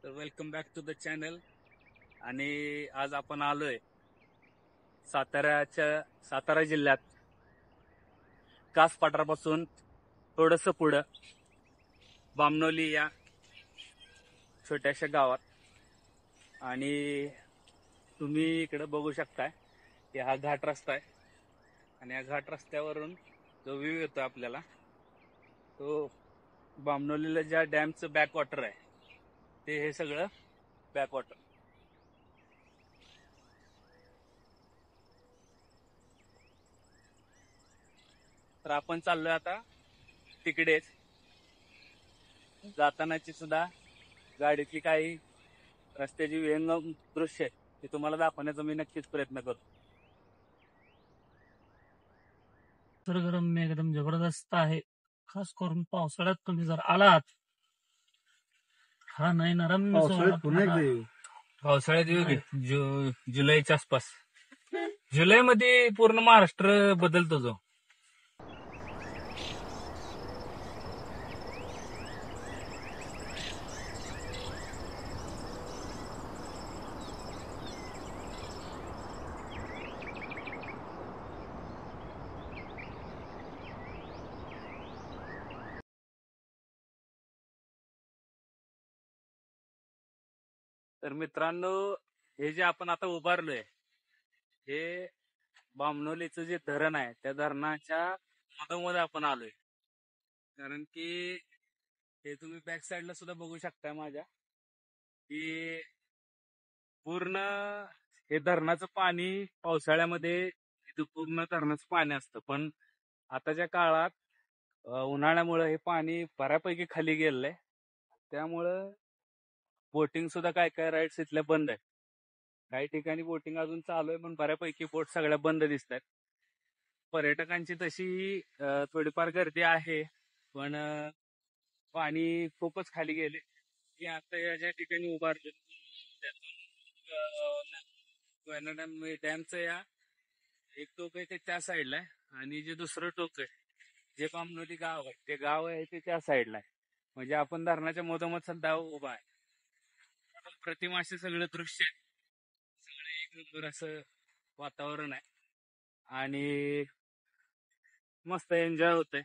तर welcome back to the channel. आणि आज आपण आलोय सातारा जिल्ह्यात कास पाटापासून थोडस पुढं बामनोली या छोट्याशा गावात. आणि तुम्ही इकडे बघू शकताय की हा घाट रस्ता आहे. आणि या घाट रस्त्यावरून जो व्ह्यू येतो आपल्याला तो बामनोलीला ज्या डॅमचं बॅकवॉटर आहे ते हे सगळं बॅकवॉटर. तर आपण चाललोय आता तिकडेच. जातानाची सुद्धा गाडीची काही रस्त्याची विहंगम दृश्य आहे ते तुम्हाला दाखवण्याचा मी नक्कीच प्रयत्न करतो. निसर्गरम्य एकदम जबरदस्त आहे. खास करून पावसाळ्यात तुम्ही जर आलात हा नयनरम्य पावसाळ्यात येऊ की जुलैच्या आसपास. जुलैमध्ये पूर्ण महाराष्ट्र बदलतो जो. तर मित्रांनो, हे जे आपण आता उभारलोय हे बामनोलीचं जे धरण आहे त्या धरणाच्या मधोमध आपण आलोय. कारण की हे तुम्ही बॅक साईडला सुद्धा बघू शकताय माझ्या की पूर्ण हे धरणाचं पाणी पावसाळ्यामध्ये इथं पूर्ण धरणाचं पाणी असतं. पण आताच्या काळात उन्हाळ्यामुळे हे पाणी बऱ्यापैकी खाली गेलंय. त्यामुळं बोटिंग सुद्धा काय काय राईड्स इथल्या बंद आहेत. काही ठिकाणी बोटिंग अजून चालू आहे पण बऱ्यापैकी बोट सगळ्या बंद दिसत आहेत. पर्यटकांची तशी थोडीफार गर्दी आहे पण पाणी खूपच खाली गेले की आता या ज्या ठिकाणी उभारले डॅमचं या एक टोक आहे ते त्या साईडला आहे आणि जे दुसरं टोक आहे जे बामनोली गाव आहे ते गाव आहे ते त्या साईडला आहे. म्हणजे आपण धरणाच्या मधोमध सध्या उभा आहे. प्रतिमा असे सगळं दृश्य आहे. सगळं एक नंबर असं वातावरण आहे आणि मस्त एन्जॉय होतंय.